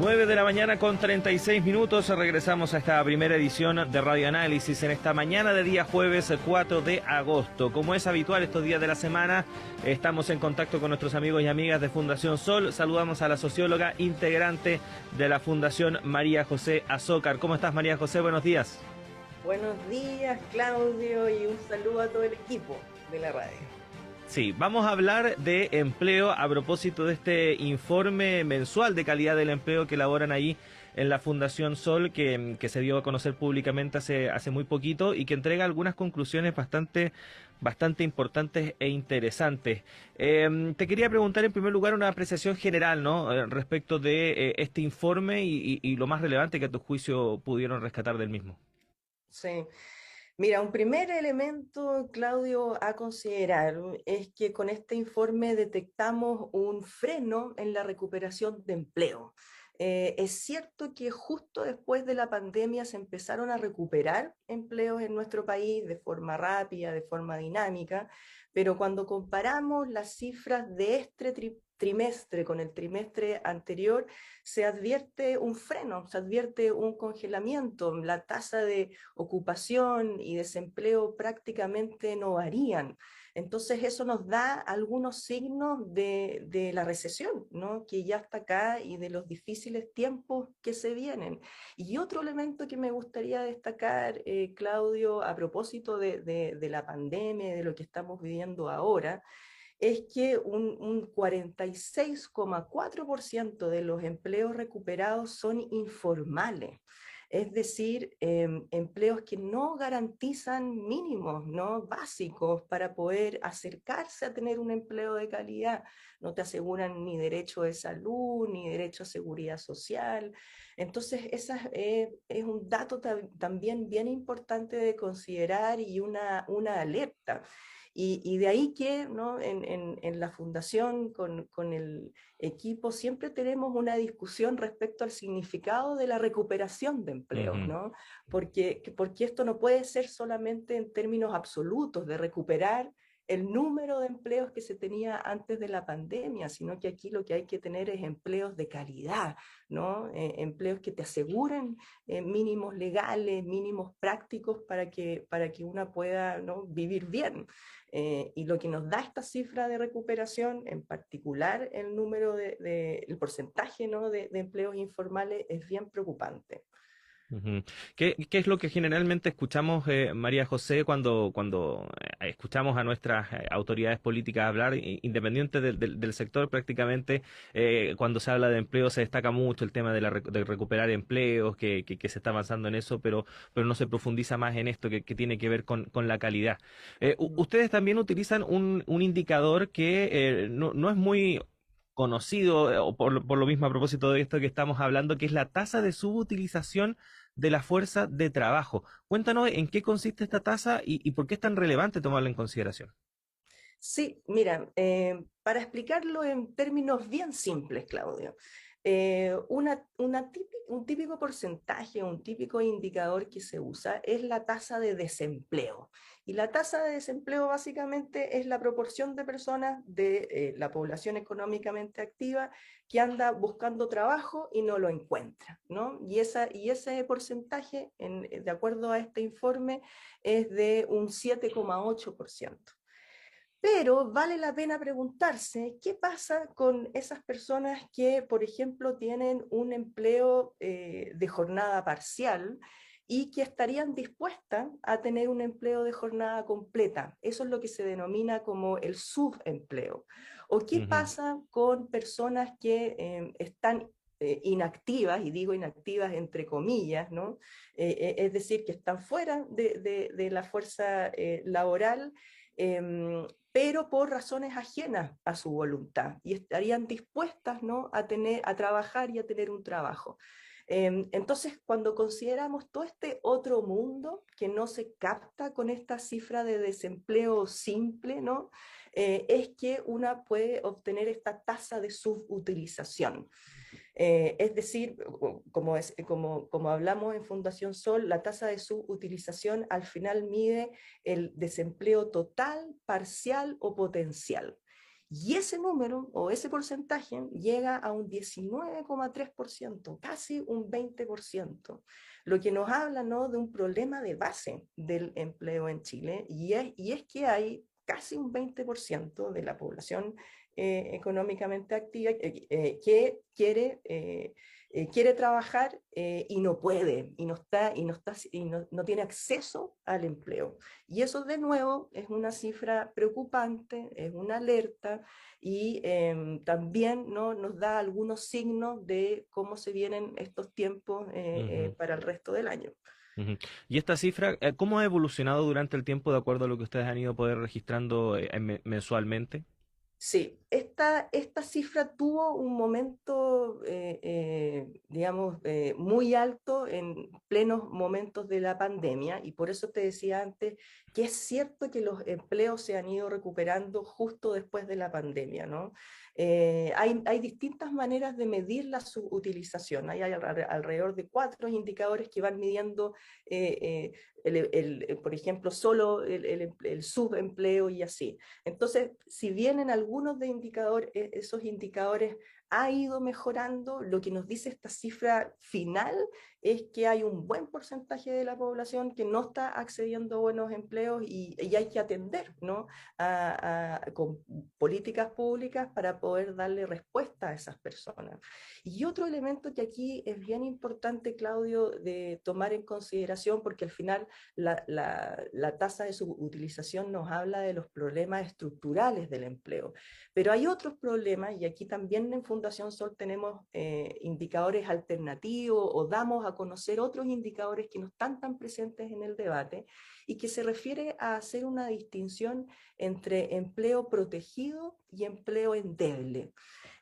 9 de la mañana con 36 minutos, regresamos a esta primera edición de Radio Análisis en esta mañana de día jueves 4 de agosto. Como es habitual estos días de la semana, estamos en contacto con nuestros amigos y amigas de Fundación Sol. Saludamos a la socióloga integrante de la Fundación, María José Azócar. ¿Cómo estás, María José? Buenos días. Buenos días, Claudio, y un saludo a todo el equipo de la radio. Sí, vamos a hablar de empleo a propósito de este informe mensual de calidad del empleo que elaboran ahí en la Fundación Sol, que se dio a conocer públicamente hace muy poquito y que entrega algunas conclusiones bastante importantes e interesantes. Te quería preguntar en primer lugar una apreciación general, ¿no? Respecto de este informe y lo más relevante que a tu juicio pudieron rescatar del mismo. Sí. Mira, un primer elemento, Claudio, a considerar es que con este informe detectamos un freno en la recuperación de empleo. Es cierto que justo después de la pandemia se empezaron a recuperar empleos en nuestro país de forma rápida, de forma dinámica, pero cuando comparamos las cifras de este trimestre con el trimestre anterior, se advierte un freno, se advierte un congelamiento. La tasa de ocupación y desempleo prácticamente no varían. Entonces eso nos da algunos signos de la recesión, ¿no? Que ya está acá y de los difíciles tiempos que se vienen. Y otro elemento que me gustaría destacar, Claudio, a propósito de la pandemia, de lo que estamos viviendo ahora, es que un 46,4% de los empleos recuperados son informales. Es decir, empleos que no garantizan mínimos, ¿no? Básicos para poder acercarse a tener un empleo de calidad. No te aseguran ni derecho de salud, ni derecho a seguridad social. Entonces, esa es un dato también bien importante de considerar y una alerta. Y de ahí que, ¿no? En la fundación, con el equipo, siempre tenemos una discusión respecto al significado de la recuperación de empleos, Ujú. ¿no? Porque esto no puede ser solamente en términos absolutos de recuperar el número de empleos que se tenía antes de la pandemia, sino que aquí lo que hay que tener es empleos de calidad, ¿no? Empleos que te aseguren mínimos legales, mínimos prácticos para que una pueda, ¿no? Vivir bien. Y lo que nos da esta cifra de recuperación, en particular el número el porcentaje, ¿no? de empleos informales, es bien preocupante. Ujú. ¿Qué es lo que generalmente escuchamos, María José, cuando escuchamos a nuestras autoridades políticas hablar, independiente del sector prácticamente, cuando se habla de empleo se destaca mucho el tema de recuperar empleos, que se está avanzando en eso, pero no se profundiza más en esto que tiene que ver con la calidad. Ustedes también utilizan un indicador que no es muy conocido, o por lo mismo a propósito de esto que estamos hablando, que es la tasa de subutilización de la fuerza de trabajo. Cuéntanos en qué consiste esta tasa y por qué es tan relevante tomarla en consideración. Sí, mira, para explicarlo en términos bien simples, Claudio, un típico porcentaje, un típico indicador que se usa es la tasa de desempleo. Y la tasa de desempleo básicamente es la proporción de personas de la población económicamente activa que anda buscando trabajo y no lo encuentra, ¿no? Y ese porcentaje, de acuerdo a este informe, es de un 7,8%. Pero vale la pena preguntarse qué pasa con esas personas que, por ejemplo, tienen un empleo de jornada parcial y que estarían dispuestas a tener un empleo de jornada completa. Eso es lo que se denomina como el subempleo. ¿O qué Ujú. pasa con personas que están inactivas, y digo inactivas entre comillas, ¿no? Es decir, que están fuera de la fuerza laboral, pero por razones ajenas a su voluntad y estarían dispuestas, ¿no? a trabajar y a tener un trabajo. Entonces, cuando consideramos todo este otro mundo que no se capta con esta cifra de desempleo simple, ¿no? Es que una puede obtener esta tasa de subutilización. Es decir, como hablamos en Fundación Sol, la tasa de subutilización al final mide el desempleo total, parcial o potencial. Y ese número o ese porcentaje llega a un 19,3%, casi un 20%, lo que nos habla, ¿no?, de un problema de base del empleo en Chile, y es que hay casi un 20% de la población económicamente activa que quiere trabajar y no puede, no tiene acceso al empleo. Y eso de nuevo es una cifra preocupante, es una alerta y también, ¿no?, nos da algunos signos de cómo se vienen estos tiempos Ujú, para el resto del año. ujú. Y esta cifra, ¿cómo ha evolucionado durante el tiempo de acuerdo a lo que ustedes han ido poder registrando mensualmente? Sí, esta cifra tuvo un momento, digamos, muy alto en plenos momentos de la pandemia, y por eso te decía antes que es cierto que los empleos se han ido recuperando justo después de la pandemia, ¿no? Hay distintas maneras de medir la subutilización. Hay alrededor de 4 indicadores que van midiendo por ejemplo, solo el subempleo y así. Entonces, si bien en algunos de esos indicadores ha ido mejorando, lo que nos dice esta cifra final es que hay un buen porcentaje de la población que no está accediendo a buenos empleos, y hay que atender, ¿no?, con políticas públicas para poder darle respuesta a esas personas. Y otro elemento que aquí es bien importante, Claudio, de tomar en consideración, porque al final la tasa de subutilización nos habla de los problemas estructurales del empleo. Pero hay otros problemas, y aquí también en Fundación Sol tenemos indicadores alternativos, o damos a conocer otros indicadores que no están tan presentes en el debate, y que se refiere a hacer una distinción entre empleo protegido y empleo endeble.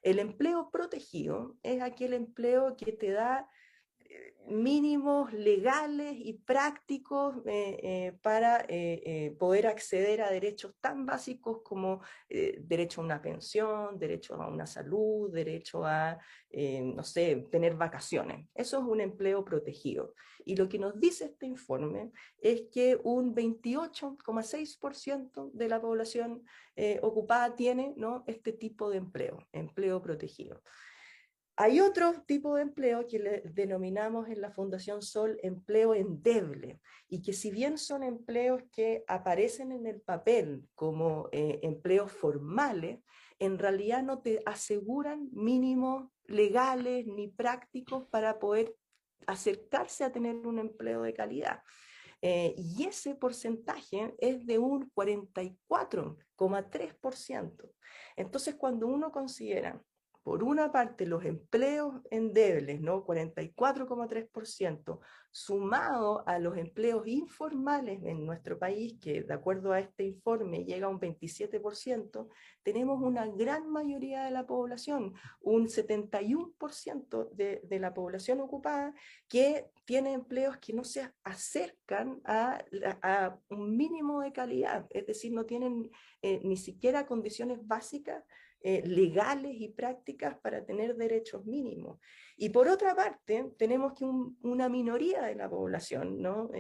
El empleo protegido es aquel empleo que te da mínimos legales y prácticos para poder acceder a derechos tan básicos como derecho a una pensión, derecho a una salud, derecho a, no sé, tener vacaciones. Eso es un empleo protegido. Y lo que nos dice este informe es que un 28,6% de la población ocupada tiene, ¿no?, este tipo de empleo protegido. Hay otro tipo de empleo que le denominamos en la Fundación Sol empleo endeble, y que si bien son empleos que aparecen en el papel como empleos formales, en realidad no te aseguran mínimos legales ni prácticos para poder acercarse a tener un empleo de calidad. Y ese porcentaje es de un 44,3%. Entonces, cuando uno considera, por una parte, los empleos endebles, ¿no?, 44,3%, sumado a los empleos informales en nuestro país, que de acuerdo a este informe llega a un 27%, tenemos una gran mayoría de la población, un 71% de la población ocupada, que tiene empleos que no se acercan a un mínimo de calidad, es decir, no tienen ni siquiera condiciones básicas legales y prácticas para tener derechos mínimos. Y por otra parte, tenemos que una minoría de la población, ¿no?,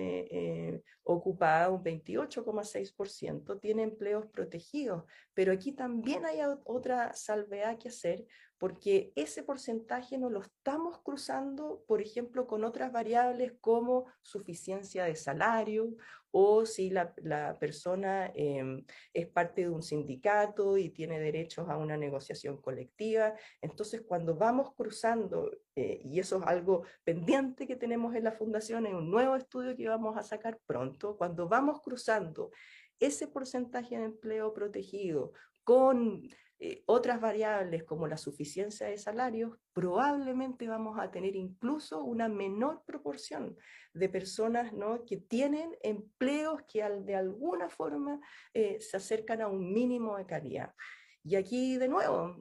ocupada, un 28,6%, tiene empleos protegidos, pero aquí también hay otra salvedad que hacer, porque ese porcentaje no lo estamos cruzando, por ejemplo, con otras variables como suficiencia de salario, o si la persona es parte de un sindicato y tiene derechos a una negociación colectiva. Entonces, cuando vamos cruzando, y eso es algo pendiente que tenemos en la Fundación, en un nuevo estudio que vamos a sacar pronto, cuando vamos cruzando ese porcentaje de empleo protegido con otras variables como la suficiencia de salarios, probablemente vamos a tener incluso una menor proporción de personas, ¿no?, que tienen empleos que de alguna forma se acercan a un mínimo de calidad. Y aquí de nuevo,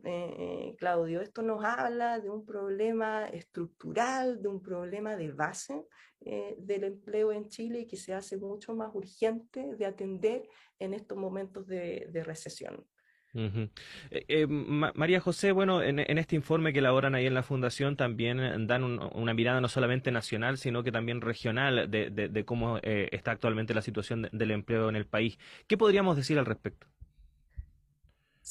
Claudio, esto nos habla de un problema estructural, de un problema de base del empleo en Chile, y que se hace mucho más urgente de atender en estos momentos de recesión. Ujú. María José, bueno, en este informe que elaboran ahí en la Fundación también dan una mirada no solamente nacional, sino que también regional de cómo está actualmente la situación del empleo en el país. ¿Qué podríamos decir al respecto?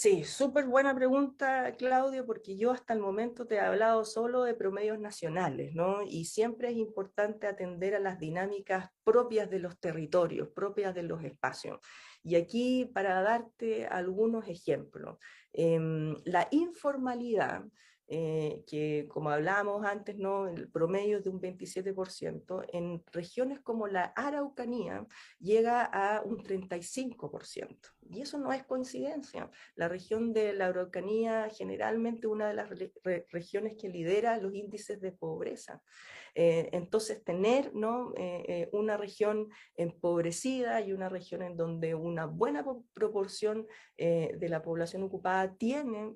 Sí, súper buena pregunta, Claudio, porque yo hasta el momento te he hablado solo de promedios nacionales, ¿no? Y siempre es importante atender a las dinámicas propias de los territorios, propias de los espacios. Y aquí, para darte algunos ejemplos, la informalidad, que como hablábamos antes, ¿no? El promedio es de un 27%, en regiones como la Araucanía llega a un 35%. Y eso no es coincidencia. La región de la Araucanía generalmente una de las regiones que lidera los índices de pobreza. Entonces, tener, ¿no? Una región empobrecida y una región en donde una buena proporción de la población ocupada tiene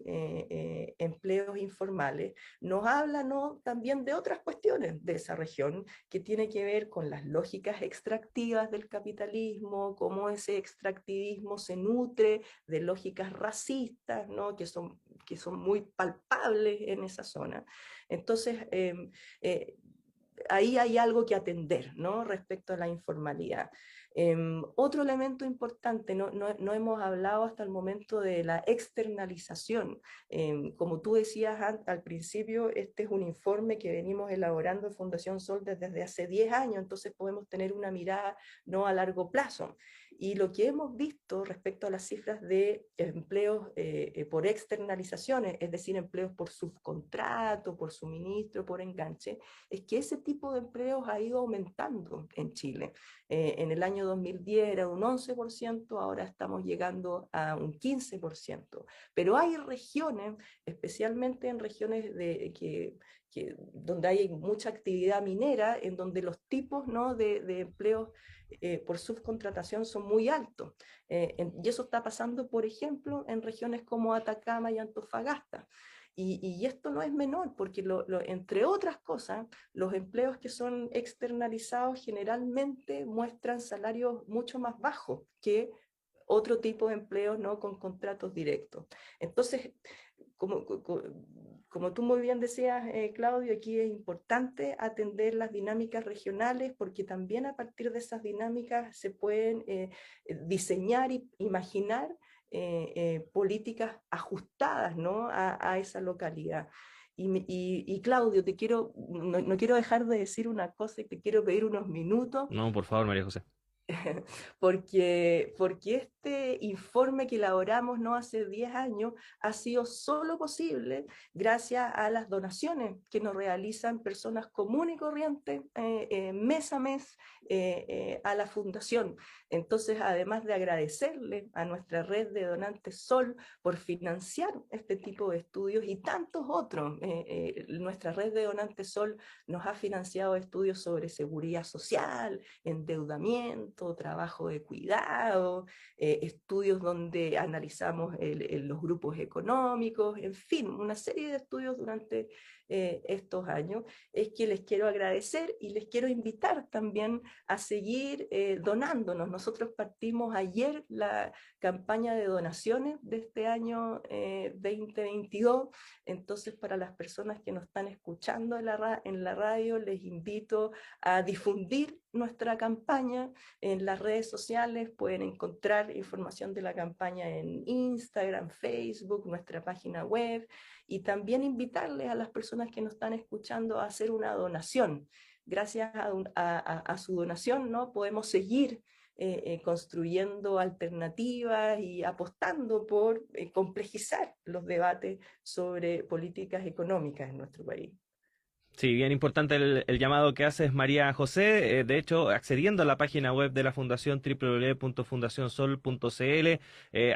empleos informales, nos habla, ¿no? También de otras cuestiones de esa región que tiene que ver con las lógicas extractivas del capitalismo, cómo ese extractivismo se nutre de lógicas racistas, ¿no? Que son muy palpables en esa zona. Entonces, eh, ahí hay algo que atender, ¿no? Respecto a la informalidad. Otro elemento importante, no hemos hablado hasta el momento de la externalización. Como tú decías al principio, este es un informe que venimos elaborando en Fundación Sol desde hace 10 años, entonces podemos tener una mirada no a largo plazo. Y lo que hemos visto respecto a las cifras de empleos por externalizaciones, es decir, empleos por subcontrato, por suministro, por enganche, es que ese tipo de empleos ha ido aumentando en Chile. En el año 2010 era un 11%, ahora estamos llegando a un 15%. Pero hay regiones, especialmente en regiones donde hay mucha actividad minera, en donde los tipos, ¿no? de empleos por subcontratación son muy altos. Y eso está pasando, por ejemplo, en regiones como Atacama y Antofagasta. Y esto no es menor, porque entre otras cosas, los empleos que son externalizados generalmente muestran salarios mucho más bajos que otro tipo de empleos, ¿no? Con contratos directos. Entonces, como, como tú muy bien decías, Claudio, aquí es importante atender las dinámicas regionales porque también a partir de esas dinámicas se pueden diseñar y imaginar políticas ajustadas, ¿no? a esa localidad. Y Claudio, no quiero dejar de decir una cosa y te quiero pedir unos minutos No, por favor, María José. porque este informe que elaboramos no hace 10 años ha sido solo posible gracias a las donaciones que nos realizan personas comunes y corrientes mes a mes a la fundación. Entonces, además de agradecerle a nuestra red de donantes Sol por financiar este tipo de estudios y tantos otros, nuestra red de donantes Sol nos ha financiado estudios sobre seguridad social, endeudamiento, trabajo de cuidado, estudios donde analizamos los grupos económicos, en fin, una serie de estudios durante estos años. Es que les quiero agradecer y les quiero invitar también a seguir donándonos. Nosotros partimos ayer la campaña de donaciones de este año 2022, entonces para las personas que nos están escuchando en la radio, les invito a difundir nuestra campaña en las redes sociales. Pueden encontrar información de la campaña en Instagram, Facebook, nuestra página web, y también invitarles a las personas que nos están escuchando a hacer una donación. Gracias a su donación, ¿no? Podemos seguir construyendo alternativas y apostando por complejizar los debates sobre políticas económicas en nuestro país. Sí, bien importante el llamado que haces, María José. De hecho, accediendo a la página web de la Fundación www.fundacionsol.cl,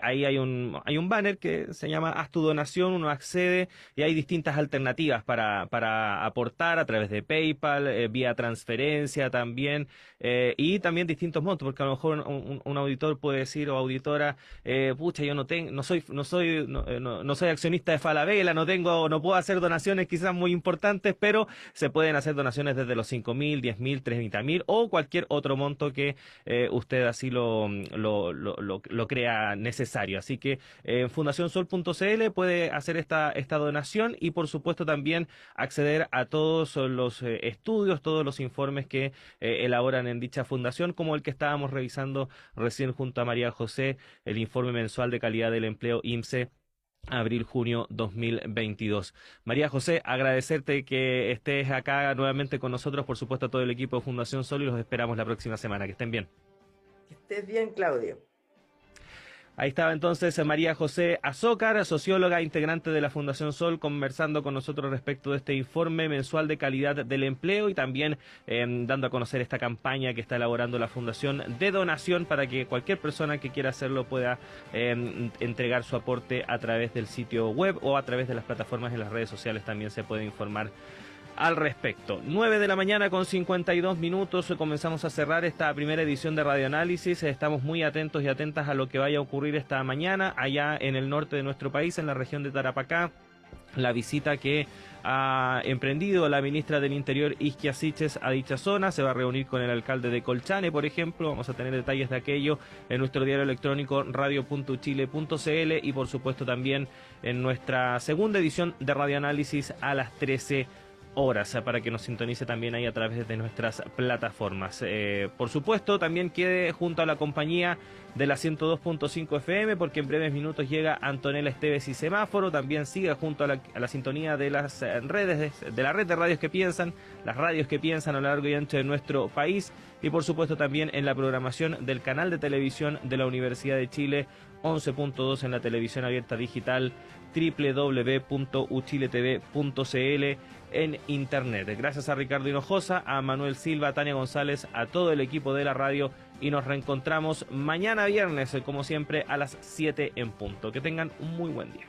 ahí hay un banner que se llama Haz tu donación, uno accede y hay distintas alternativas para aportar a través de PayPal, vía transferencia también, y también distintos montos, porque a lo mejor un auditor puede decir o auditora, pucha, yo no tengo, no soy accionista de Falabella, no puedo hacer donaciones quizás muy importantes, pero se pueden hacer donaciones desde los 5.000, 10.000, 30.000 o cualquier otro monto que usted así lo crea necesario. Así que en fundacionsol.cl puede hacer esta donación y por supuesto también acceder a todos los estudios, todos los informes que elaboran en dicha fundación, como el que estábamos revisando recién junto a María José, el informe mensual de calidad del empleo IMSE abril-junio 2022. María José, agradecerte que estés acá nuevamente con nosotros, por supuesto a todo el equipo de Fundación Sol, y los esperamos la próxima semana. Que estén bien. Que estés bien, Claudio. Ahí estaba entonces María José Azócar, socióloga integrante de la Fundación Sol, conversando con nosotros respecto de este informe mensual de calidad del empleo y también dando a conocer esta campaña que está elaborando la Fundación de donación para que cualquier persona que quiera hacerlo pueda entregar su aporte a través del sitio web o a través de las plataformas en las redes sociales. También se puede informar al respecto. 9 de la mañana con 52 minutos, comenzamos a cerrar esta primera edición de Radioanálisis. Estamos muy atentos y atentas a lo que vaya a ocurrir esta mañana allá en el norte de nuestro país, en la región de Tarapacá. La visita que ha emprendido la ministra del Interior, Isquia Siches, a dicha zona. Se va a reunir con el alcalde de Colchane, por ejemplo. Vamos a tener detalles de aquello en nuestro diario electrónico radio.uchile.cl y por supuesto también en nuestra segunda edición de Radioanálisis a las 13 horas, para que nos sintonice también ahí a través de nuestras plataformas. Por supuesto, también quede junto a la compañía de la 102.5 FM, porque en breves minutos llega Antonella Esteves y Semáforo. También siga junto a la sintonía de las redes, de la red de radios que piensan, las radios que piensan a lo largo y ancho de nuestro país. Y por supuesto también en la programación del canal de televisión de la Universidad de Chile, 11.2 en la televisión abierta digital, www.uchiletv.cl en internet. Gracias a Ricardo Hinojosa, a Manuel Silva, a Tania González, a todo el equipo de la radio, y nos reencontramos mañana viernes, como siempre, a las 7 en punto. Que tengan un muy buen día.